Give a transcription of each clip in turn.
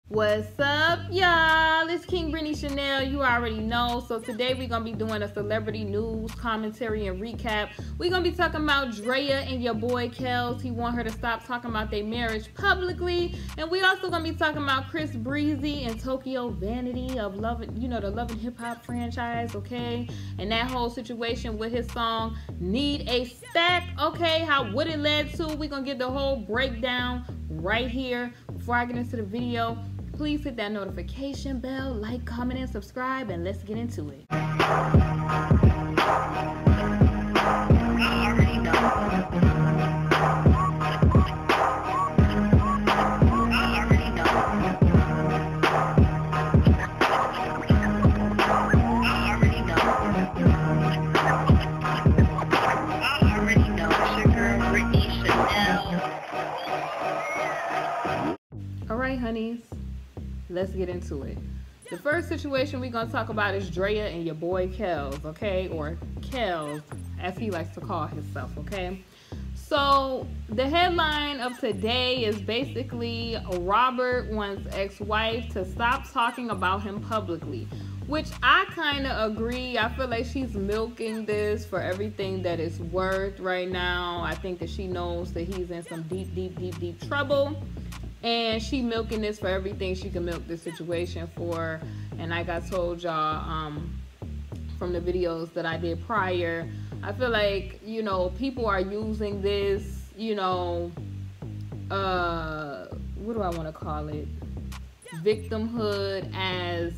What's up, y'all? It's KingBritneyChanel. You already know. So today we're going to be doing a celebrity news commentary and recap. We're going to be talking about Drea and your boy Kellz. He want her to stop talking about their marriage publicly. And we also going to be talking about Chris Breezy and Tokyo Vanity of Love, the Love and Hip Hop franchise, okay? And that whole situation with his song Need a Stack, okay? What it led to. We're going to get the whole breakdown right here. Before I get into the video, please hit that notification bell, like, comment, and subscribe, and let's get into it. All right, honeys. Let's get into it. The first situation we're going to talk about is Drea and your boy Kellz, okay? Or Kellz, as he likes to call himself, okay? So the headline of today is basically Robert wants ex-wife to stop talking about him publicly, which I kind of agree. I feel like she's milking this for everything that it's worth right now. I think that she knows that he's in some deep trouble. And she milking this for everything she can milk this situation for. And like I told y'all from the videos that I did prior, I feel like, people are using this, what do I want to call it? Victimhood as,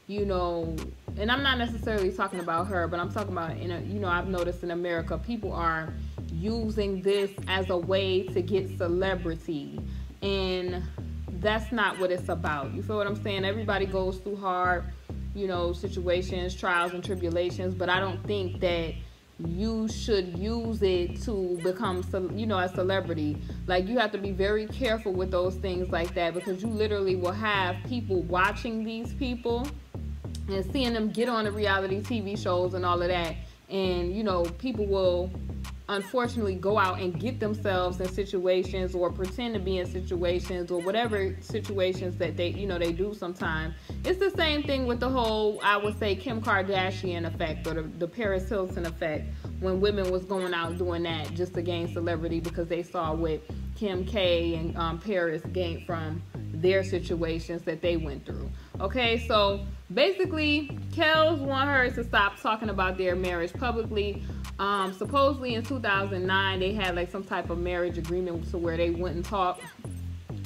and I'm not necessarily talking about her, but I'm talking about, I've noticed in America, people are using this as a way to get celebrity. And that's not what it's about. You feel what I'm saying? Everybody goes through hard, situations, trials and tribulations. But I don't think that you should use it to become, a celebrity. Like, you have to be very careful with those things like that, because you literally will have people watching these people and seeing them get on the reality TV shows and all of that. And, people will unfortunately go out and get themselves in situations or pretend to be in situations or whatever situations that they do sometimes. It's the same thing with the whole, I would say, Kim Kardashian effect, or the Paris Hilton effect, when women was going out doing that just to gain celebrity because they saw what Kim K and Paris gained from their situations that they went through. Okay, so basically Kellz want her to stop talking about their marriage publicly. Supposedly in 2009 they had like some type of marriage agreement to where they wouldn't talk,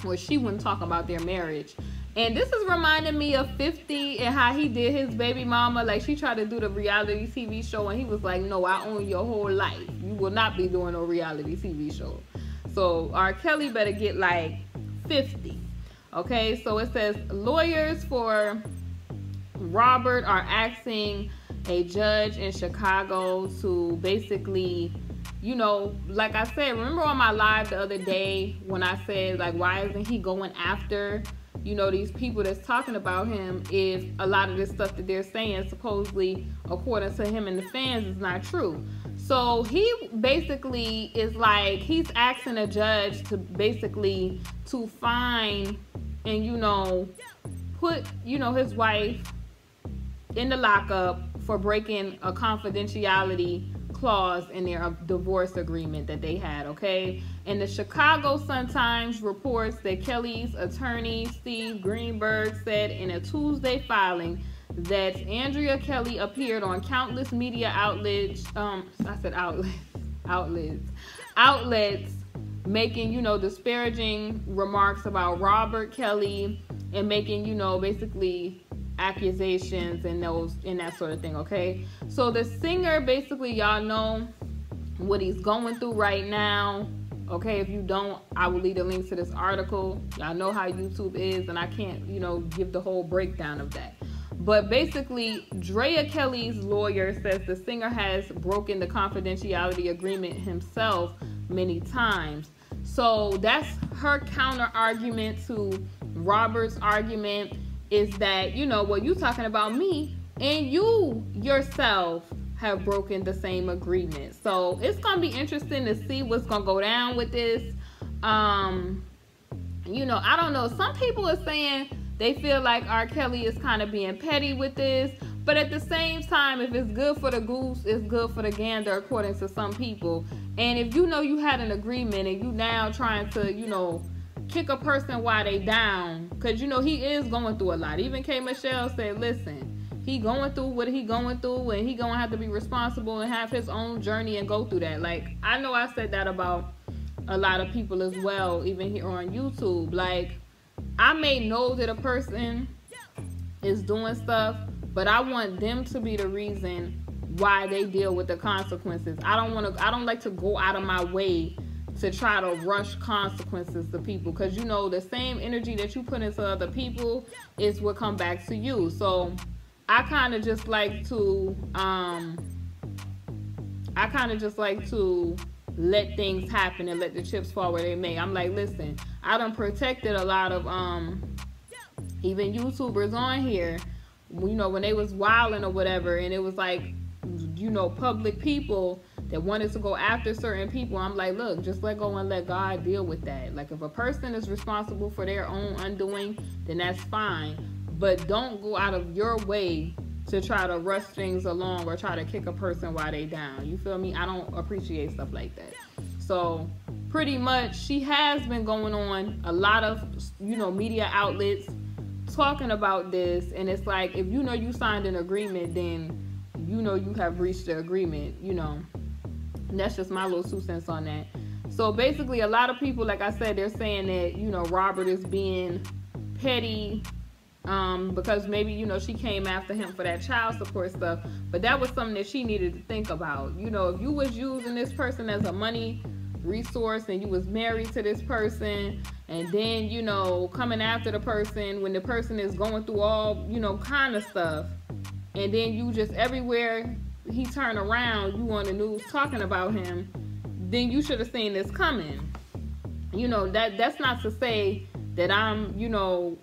or she wouldn't talk about their marriage. And this is reminding me of 50 and how he did his baby mama. Like, she tried to do the reality TV show and he was like, no, I own your whole life. You will not be doing no reality TV show. So R. Kelly better get like 50. Okay, so it says lawyers for Robert are asking a judge in Chicago to basically, like I said, remember on my live the other day when I said, like, why isn't he going after, these people that's talking about him, if a lot of this stuff that they're saying supposedly, according to him and the fans, is not true. So he basically is like, he's asking a judge to basically to fine and, put, his wife in the lockup for breaking a confidentiality clause in their divorce agreement that they had, okay? And the Chicago Sun-Times reports that Kelly's attorney, Steve Greenberg, said in a Tuesday filing that Andrea Kelly appeared on countless media outlets, outlets making, disparaging remarks about Robert Kelly and making, basically accusations and that sort of thing, okay? So the singer, basically, y'all know what he's going through right now, okay? If you don't, I will leave a link to this article. Y'all know how YouTube is, and I can't, give the whole breakdown of that. But basically, Drea Kellz's lawyer says the singer has broken the confidentiality agreement himself many times. So that's her counter argument to Robert's argument, is that, well, you talking about me and you yourself have broken the same agreement. So it's going to be interesting to see what's going to go down with this. you know, I don't know. Some people are saying they feel like R. Kelly is kind of being petty with this. But at the same time, if it's good for the goose, it's good for the gander, according to some people. And if you know you had an agreement and you now trying to, you know, kick a person while they down, because, you know, he is going through a lot. Even K. Michelle said, listen, he going through what he going through, and he going to have to be responsible and have his own journey and go through that. Like, I know I said that about a lot of people as well, even here on YouTube. Like, I may know that a person is doing stuff, but I want them to be the reason why they deal with the consequences. I don't like to go out of my way to try to rush consequences to people, because, you know, the same energy that you put into other people is what come back to you. So I kind of just like to let things happen and let the chips fall where they may. I'm like, listen, I done protected a lot of even YouTubers on here, you know, when they was wilding or whatever, and it was like, you know, public people that wanted to go after certain people. I'm like, look, just let go and let God deal with that. Like, if a person is responsible for their own undoing, then that's fine. But don't go out of your way to try to rush things along or try to kick a person while they down. You feel me? I don't appreciate stuff like that. So pretty much she has been going on a lot of, you know, media outlets talking about this, and it's like, if you know you signed an agreement, then you know you have reached the agreement, you know. And that's just my little 2 cents on that. So basically, a lot of people, like I said, they're saying that, you know, Robert is being petty because maybe, you know, she came after him for that child support stuff, but that was something that she needed to think about. You know, if you was using this person as a money resource and you was married to this person, and then, you know, coming after the person when the person is going through all, you know, kind of stuff, and then you just everywhere he turn around, you on the news talking about him, then you should have seen this coming. You know, that's not to say that I'm, you know,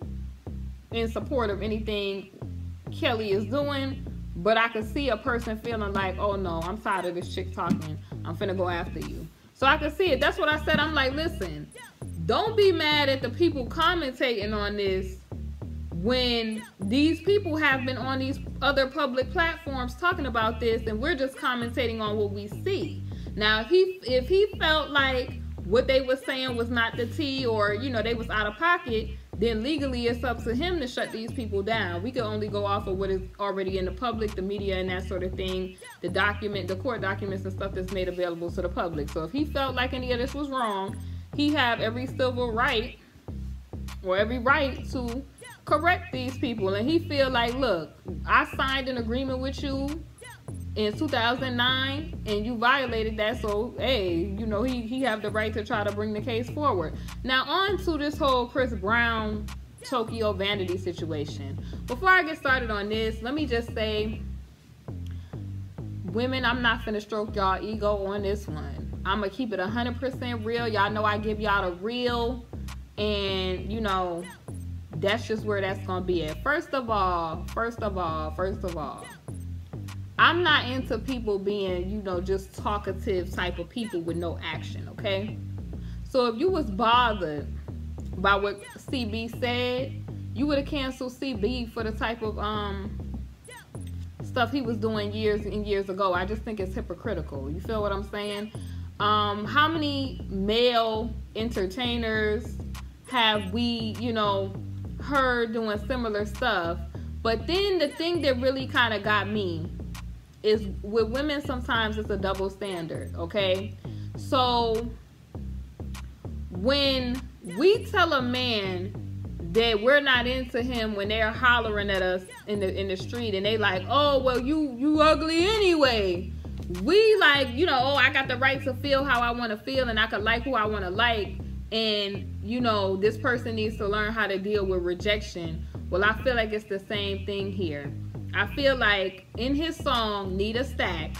in support of anything Kelly is doing, but I could see a person feeling like, oh no, I'm tired of this chick talking, I'm finna go after you. So I could see it. That's what I said. I'm like, listen, don't be mad at the people commentating on this when these people have been on these other public platforms talking about this, and we're just commentating on what we see. Now, if he felt like what they were saying was not the tea, or, you know, they was out of pocket, then legally it's up to him to shut these people down. We can only go off of what is already in the public, the media and that sort of thing, the court documents and stuff that's made available to the public. So if he felt like any of this was wrong, he have every civil right or every right to correct these people. And he feel like, look, I signed an agreement with you in 2009 and you violated that, so hey, you know, he have the right to try to bring the case forward. Now on to this whole Chris Brown Tokyo Vanity situation. Before I get started on this, let me just say, women, I'm not finna stroke y'all ego on this one. I'm gonna keep it 100% real. Y'all know I give y'all the real, and you know, that's just where that's gonna be at. First of all, I'm not into people being, you know, just talkative type of people with no action, okay? So if you was bothered by what CB said, you would have canceled CB for the type of stuff he was doing years and years ago. I just think it's hypocritical. You feel what I'm saying? How many male entertainers have we, you know, heard doing similar stuff? But then the thing that really kind of got me is with women, sometimes it's a double standard, okay? So when we tell a man that we're not into him when they're hollering at us in the street, and they like, oh, well, you ugly anyway, we like, you know, oh, I got the right to feel how I want to feel, and I can like who I want to like, and you know, this person needs to learn how to deal with rejection. Well, I feel like it's the same thing here. I feel like in his song, Need a Stack,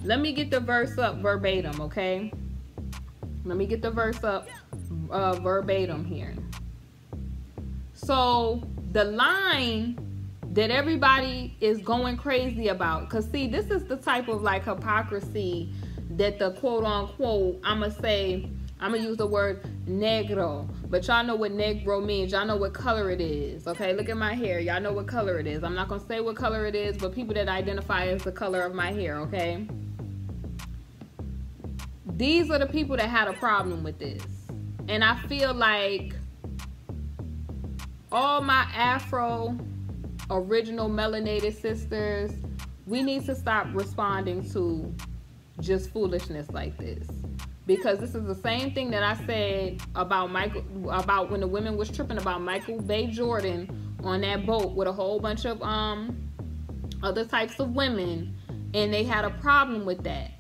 let me get the verse up verbatim, okay? Let me get the verse up verbatim here. So the line that everybody is going crazy about, because see, this is the type of like hypocrisy that the quote unquote, I'm gonna say, I'm gonna use the word negro, but y'all know what negro means. Y'all know what color it is, okay? Look at my hair. Y'all know what color it is. I'm not gonna say what color it is, but people that identify as the color of my hair, okay? These are the people that had a problem with this. And I feel like all my Afro original melanated sisters, we need to stop responding to just foolishness like this. Because this is the same thing that I said about when the women was tripping about Michael B. Jordan on that boat with a whole bunch of other types of women, and they had a problem with that.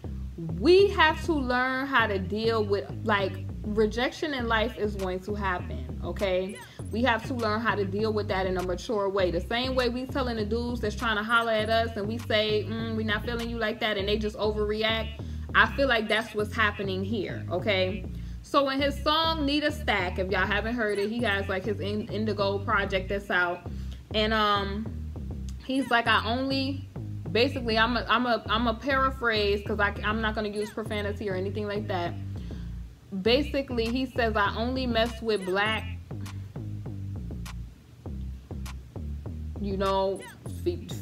We have to learn how to deal with, like, rejection in life is going to happen, okay? We have to learn how to deal with that in a mature way. The same way we telling the dudes that's trying to holler at us and we say, we're not feeling you like that, and they just overreact. I feel like that's what's happening here, okay? So in his song Need a Stack, if y'all haven't heard it, he has like his Indigo project that's out, and he's like, basically I'm a paraphrase, because I'm not going to use profanity or anything like that. Basically, he says, I only mess with black,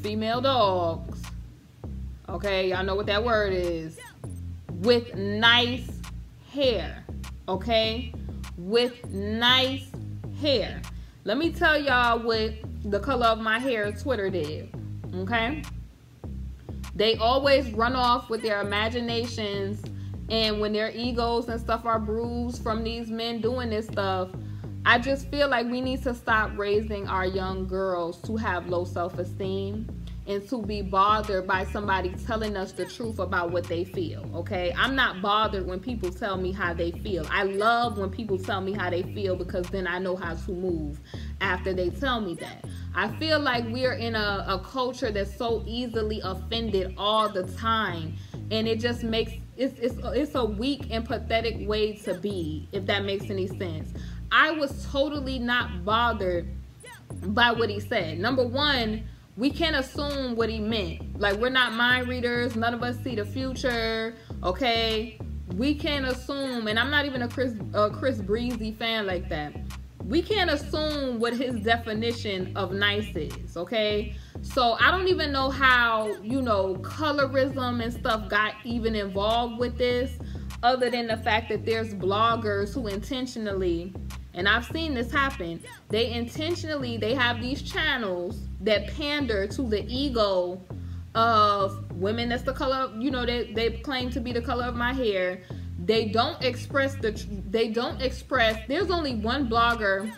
female dogs, okay? Y'all know what that word is. With nice hair, okay? With nice hair. Let me tell y'all what the color of my hair Twitter did, okay? They always run off with their imaginations, and when their egos and stuff are bruised from these men doing this stuff, I just feel like we need to stop raising our young girls to have low self-esteem and to be bothered by somebody telling us the truth about what they feel, okay? I'm not bothered when people tell me how they feel. I love when people tell me how they feel, because then I know how to move after they tell me that. I feel like we're in a culture that's so easily offended all the time, and it just makes, it's a weak and pathetic way to be, if that makes any sense. I was totally not bothered by what he said. Number one, we can't assume what he meant. Like, we're not mind readers. None of us see the future, okay? We can't assume, and I'm not even a Chris Breezy fan like that. We can't assume what his definition of nice is, okay? So I don't even know how, colorism and stuff got even involved with this, other than the fact that there's bloggers who intentionally, and I've seen this happen, they have these channels that pander to the ego of women that's the color of, they claim to be the color of my hair. They don't express, there's only one blogger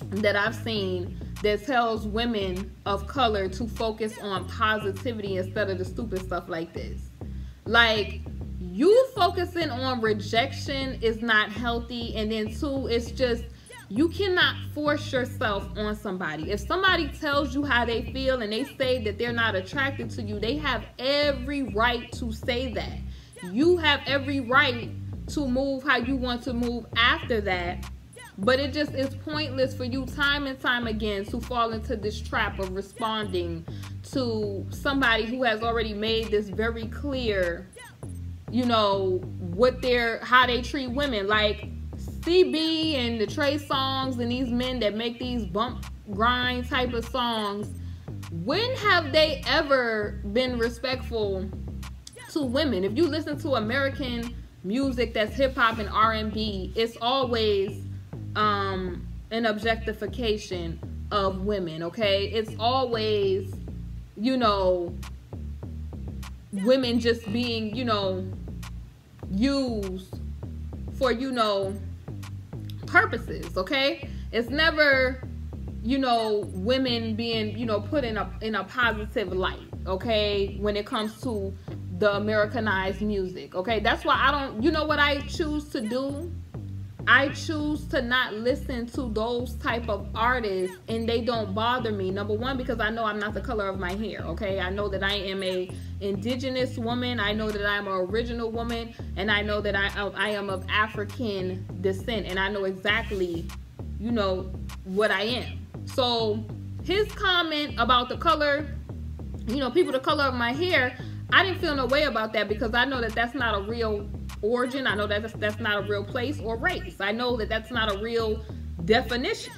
that I've seen that tells women of color to focus on positivity instead of the stupid stuff like this. Like, you focusing on rejection is not healthy, and then two, it's just, you cannot force yourself on somebody. If somebody tells you how they feel and they say that they're not attracted to you, they have every right to say that. You have every right to move how you want to move after that. But it just is pointless for you time and time again to fall into this trap of responding to somebody who has already made this very clear, how they treat women. Like CB and the Trey songs and these men that make these bump grind type of songs, when have they ever been respectful to women? If you listen to American music that's hip-hop and R&B, it's always an objectification of women, okay? It's always, women just being, used for, purposes, okay? It's never, women being, put in a positive light, okay? When it comes to the Americanized music, okay? That's why I don't, what I choose to do? I choose to not listen to those type of artists, and they don't bother me. Number one, because I know I'm not the color of my hair, okay? I know that I am a indigenous woman. I know that I'm an original woman, and I know that I am of African descent, and I know exactly, what I am. So his comment about the color, people the color of my hair, I didn't feel no way about that, because I know that that's not a real origin. I know that that's not a real place or race. I know that that's not a real definition.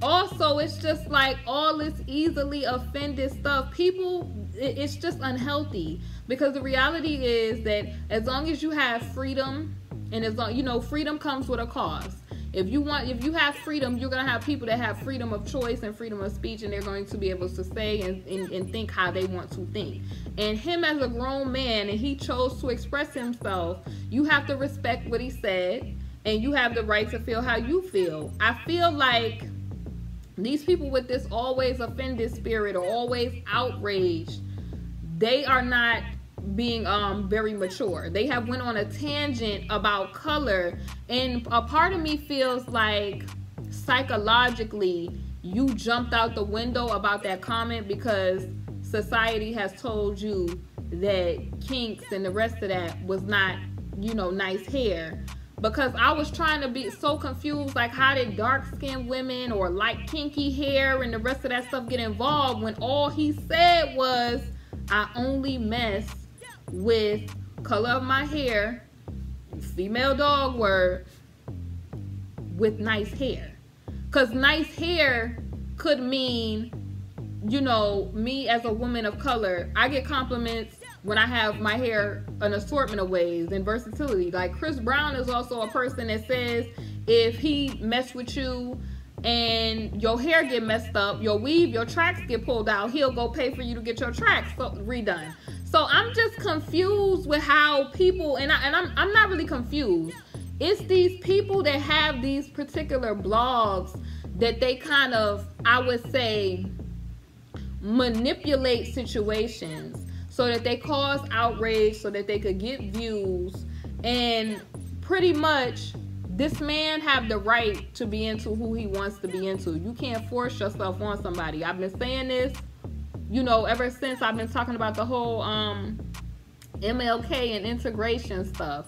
Also, it's just like all this easily offended stuff. People, it's just unhealthy, because the reality is that as long as you have freedom, and as long, you know, freedom comes with a cost. If you have freedom, you're going to have people that have freedom of choice and freedom of speech, and they're going to be able to say and think how they want to think. And him as a grown man, and he chose to express himself, you have to respect what he said, and you have the right to feel how you feel. I feel like these people with this always offended spirit or always outraged, they are not being very mature. They have went on a tangent about color, and a part of me feels like psychologically you jumped out the window about that comment because society has told you that kinks and the rest of that was not, you know, nice hair. Because I was trying to be so confused, like how did dark-skinned women or like kinky hair and the rest of that stuff get involved when all he said was, I only mess with color of my hair, female dog word, with nice hair. Because nice hair could mean, you know, me as a woman of color, I get compliments when I have my hair an assortment of ways and versatility. Like Chris Brown is also a person that says if he mess with you and your hair get messed up, your weave, your tracks get pulled out, he'll go pay for you to get your tracks redone. So I'm just confused with how people, and I'm not really confused. It's these people that have these particular blogs that they kind of, I would say, manipulate situations so that they cause outrage, so that they could get views. And pretty much, this man have the right to be into who he wants to be into. You can't force yourself on somebody. I've been saying this, you know, ever since I've been talking about the whole MLK and integration stuff.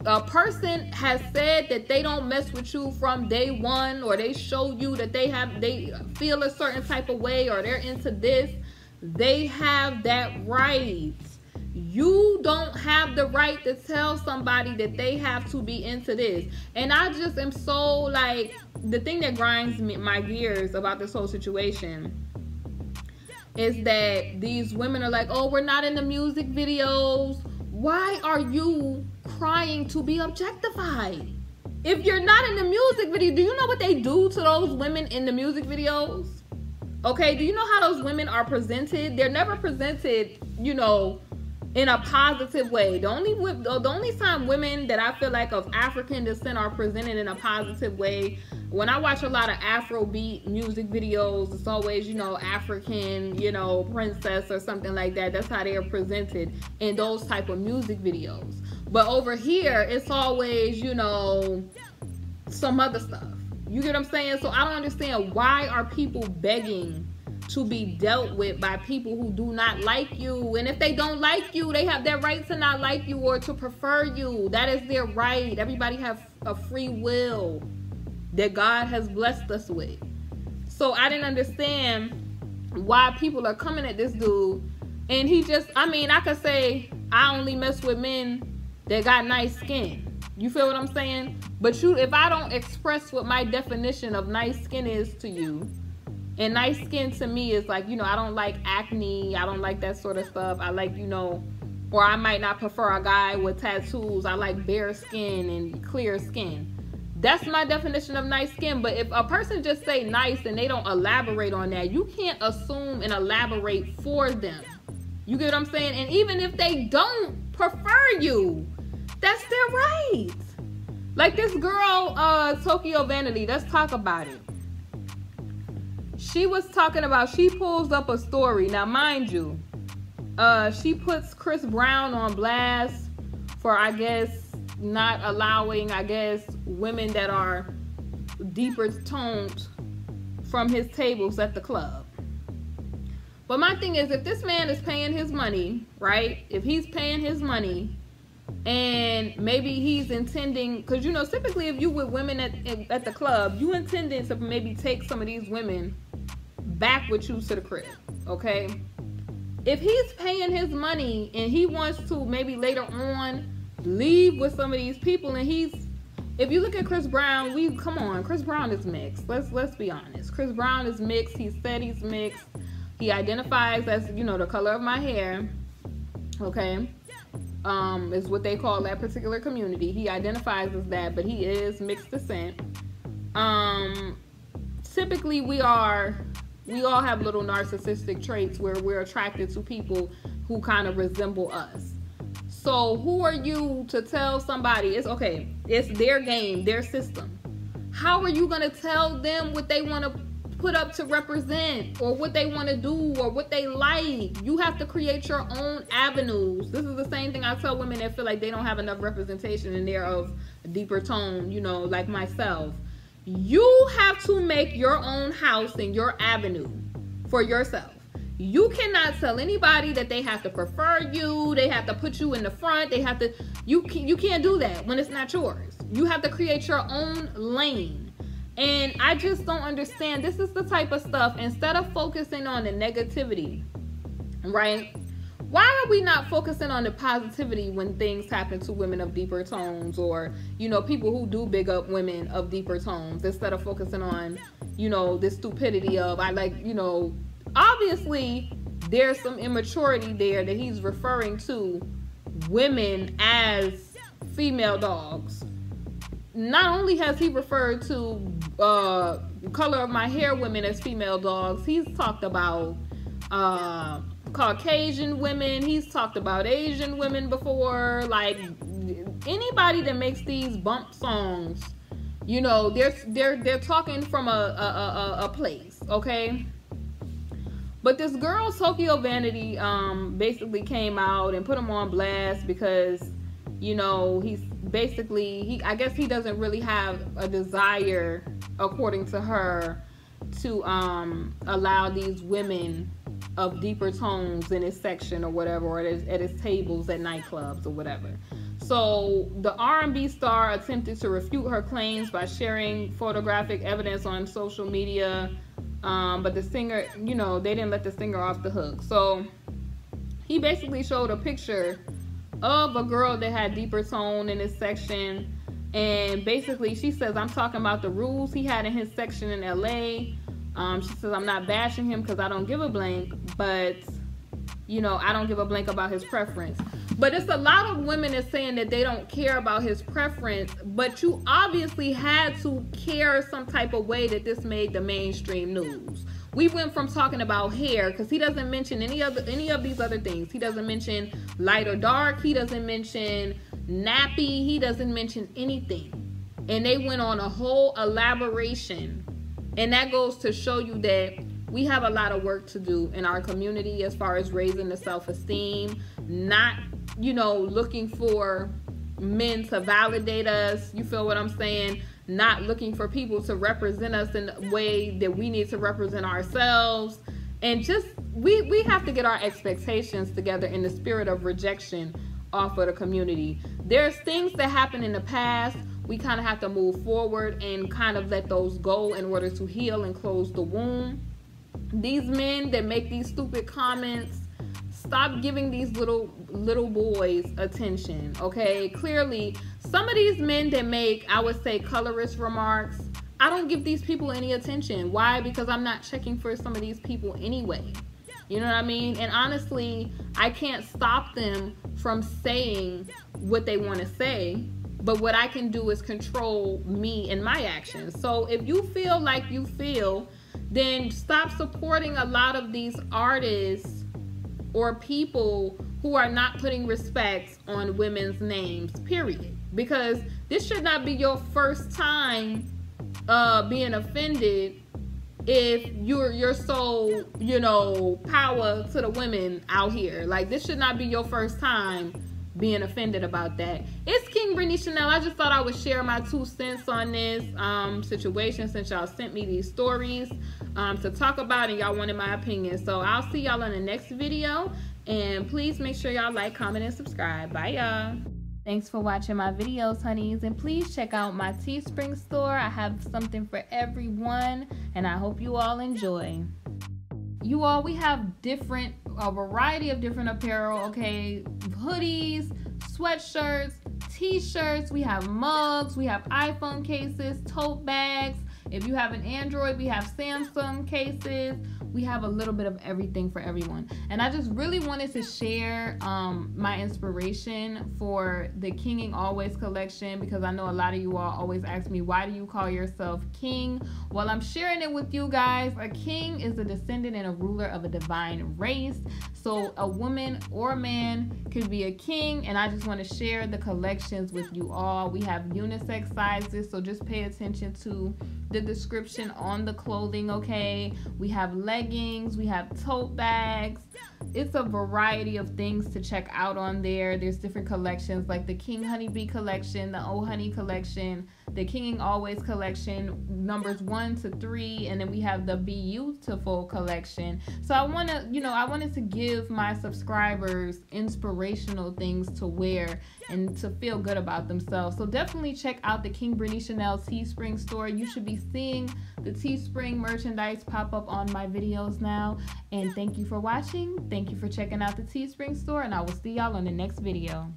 A person has said that they don't mess with you from day one, or they show you that they feel a certain type of way, or they're into this. They have that right. You don't have the right to tell somebody that they have to be into this. And I just am so like, the thing that grinds my gears about this whole situation is that these women are like, oh, we're not in the music videos. Why are you crying to be objectified? If you're not in the music video, do you know what they do to those women in the music videos? Okay, do you know how those women are presented? They're never presented, you know, in a positive way. The only time women that I feel like of African descent are presented in a positive way, when I watch a lot of Afrobeat music videos, it's always, you know, African, you know, princess or something like that. That's how they are presented in those type of music videos. But over here, it's always, you know, some other stuff. You get what I'm saying? So I don't understand, why are people begging to be dealt with by people who do not like you? And if they don't like you, they have their right to not like you or to prefer you. That is their right. Everybody has a free will that God has blessed us with. So I didn't understand why people are coming at this dude. And he just, I mean, I could say I only mess with men that got nice skin. You feel what I'm saying? But if I don't express what my definition of nice skin is to you, and nice skin to me is like, you know, I don't like acne, I don't like that sort of stuff. I like, you know, or I might not prefer a guy with tattoos. I like bare skin and clear skin. That's my definition of nice skin. But if a person just say nice and they don't elaborate on that, you can't assume and elaborate for them. You get what I'm saying? And even if they don't prefer you, that's their right. Like this girl, Tokyo Vanity, let's talk about it. She was talking about, she pulls up a story. Now, mind you, she puts Chris Brown on blast for, I guess, not allowing, I guess, women that are deeper toned from his tables at the club. But my thing is, if this man is paying his money, right? If he's paying his money, and maybe he's intending, because, you know, typically if you with women at the club, you intending to maybe take some of these women back with you to the crib, okay? If he's paying his money and he wants to maybe later on leave with some of these people, and if you look at Chris Brown, Chris Brown is mixed. Let's be honest. Chris Brown is mixed. He said he's mixed. He identifies as, you know, the color of my hair. Okay. Is what they call that particular community. He identifies as that, but he is mixed descent. Typically we all have little narcissistic traits where we're attracted to people who kind of resemble us. So who are you to tell somebody it's okay, it's their game, their system? How are you going to tell them what they want to put up to represent, or what they want to do, or what they like? You have to create your own avenues. This is the same thing I tell women that feel like they don't have enough representation and they're of a deeper tone, you know, like myself. You have to make your own house and your avenue for yourself. You cannot tell anybody that they have to prefer you, they have to put you in the front, you can't do that when it's not yours. You have to create your own lane. And I just don't understand. This is the type of stuff, instead of focusing on the negativity, right? Why are we not focusing on the positivity when things happen to women of deeper tones, or, you know, people who do big up women of deeper tones, instead of focusing on, you know, the stupidity of, you know, obviously there's some immaturity there that he's referring to women as female dogs. Not only has he referred to color of my hair women as female dogs, he's talked about Caucasian women, he's talked about Asian women before. Like, anybody that makes these bump songs, you know, they're talking from a place, okay? But this girl, Tokyo Vanity, basically came out and put him on blast because, you know, I guess he doesn't really have a desire, according to her, to allow these women of deeper tones in his section or whatever, or at his tables at nightclubs or whatever. So the R&B star attempted to refute her claims by sharing photographic evidence on social media, but the singer, you know, they didn't let the singer off the hook. So he basically showed a picture of a girl that had deeper tone in his section, and basically she says, I'm talking about the rules he had in his section in LA. She says, I'm not bashing him because I don't give a blank, but, you know, I don't give a blank about his preference. But it's a lot of women that's saying that they don't care about his preference, but you obviously had to care some type of way that this made the mainstream news. We went from talking about hair, because he doesn't mention any of these other things. He doesn't mention light or dark. He doesn't mention nappy. He doesn't mention anything. And they went on a whole elaboration. And that goes to show you that we have a lot of work to do in our community as far as raising the self-esteem, not, you know, looking for men to validate us. You feel what I'm saying? Not looking for people to represent us in the way that we need to represent ourselves. And just, we have to get our expectations together in the spirit of rejection off of the community. There's things that happened in the past. We kind of have to move forward and kind of let those go in order to heal and close the wound. These men that make these stupid comments, stop giving these little boys attention, okay? Clearly, some of these men that make, I would say, colorist remarks, I don't give these people any attention. Why? Because I'm not checking for some of these people anyway. You know what I mean? And honestly, I can't stop them from saying what they want to say, but what I can do is control me and my actions. So if you feel like you feel, then stop supporting a lot of these artists or people who are not putting respect on women's names, period. Because this should not be your first time being offended if you're so, you know, power to the women out here. Like, this should not be your first time being offended about that. It's KingBritneyChanel. I just thought I would share my 2 cents on this situation, since y'all sent me these stories to talk about and y'all wanted my opinion. So I'll see y'all in the next video, and please make sure y'all like, comment, and subscribe. Bye, y'all. Thanks for watching my videos, honeys, and please check out my Teespring store. I have something for everyone, and I hope you all enjoy. You all, we have a variety of different apparel, okay? Hoodies, sweatshirts, t-shirts, we have mugs, we have iPhone cases, tote bags. If you have an Android, we have Samsung cases. We have a little bit of everything for everyone. And I just really wanted to share my inspiration for the Kinging Always collection, because I know a lot of you all always ask me, why do you call yourself king? Well, I'm sharing it with you guys. A king is a descendant and a ruler of a divine race. So a woman or a man could be a king, and I just want to share the collections with you all. We have unisex sizes, so just pay attention to the description on the clothing, okay? We have leggings, we have tote bags. It's a variety of things to check out on there. There's different collections like the King Honeybee collection, the Oh Honey collection, the Kinging Always collection, numbers 1 to 3, and then we have the Beautiful collection. So I wanted to give my subscribers inspirational things to wear and to feel good about themselves. So definitely check out the KingBritneyChanel Teespring store. You should be seeing the Teespring merchandise pop up on my videos now. And thank you for watching. Thank you for checking out the Teespring store, and I will see y'all on the next video.